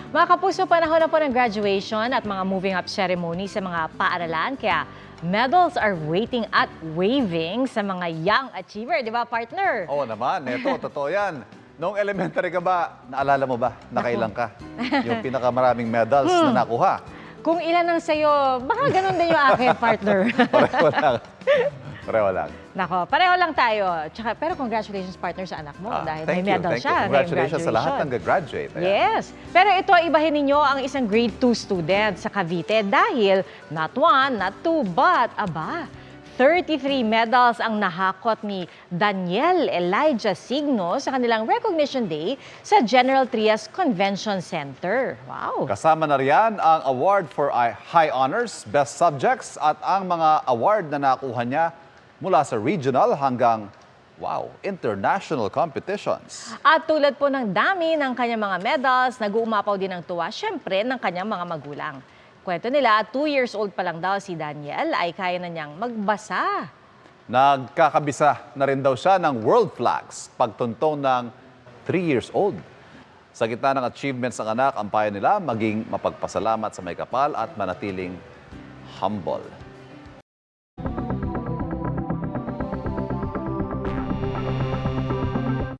Mga kapuso, panahon na po ng graduation at mga moving up ceremony sa mga paaralan. Kaya medals are waiting at waving sa mga young achiever. Di ba, partner? Oo naman, eto, totoo yan. Noong elementary ka ba, naalala mo ba, nakailang ka? Yung pinakamaraming medals na nakuha. Kung ilan ang sa'yo, baka ganun din yung akin, partner. Pareho lang. Pareho lang. Nako, pareho lang tayo. Pero congratulations, partner, sa anak mo dahil may medal Thank you. siya. Congratulations sa lahat Graduation. ng graduate. Yes. Pero ito, ibahin ninyo ang isang grade 2 student sa Cavite dahil not one, not two, but 33 medals ang nahakot ni Daniel Elijah Signo sa kanilang Recognition Day sa General Trias Convention Center. Wow! Kasama na riyan ang award for high honors, best subjects at ang mga award na nakuha niya mula sa regional hanggang international competitions. At tulad po ng dami ng kanyang mga medals, nag-uumapaw din ng tuwa, syempre, ng kanyang mga magulang. Kwento nila, 2 years old pa lang daw si Daniel ay kaya na niyang magbasa. Nagkakabisa na rin daw siya ng world flags pagtuntong ng 3 years old. Sa gitna ng achievements ng anak, ang payo nila maging mapagpasalamat sa may kapal at manatiling humble.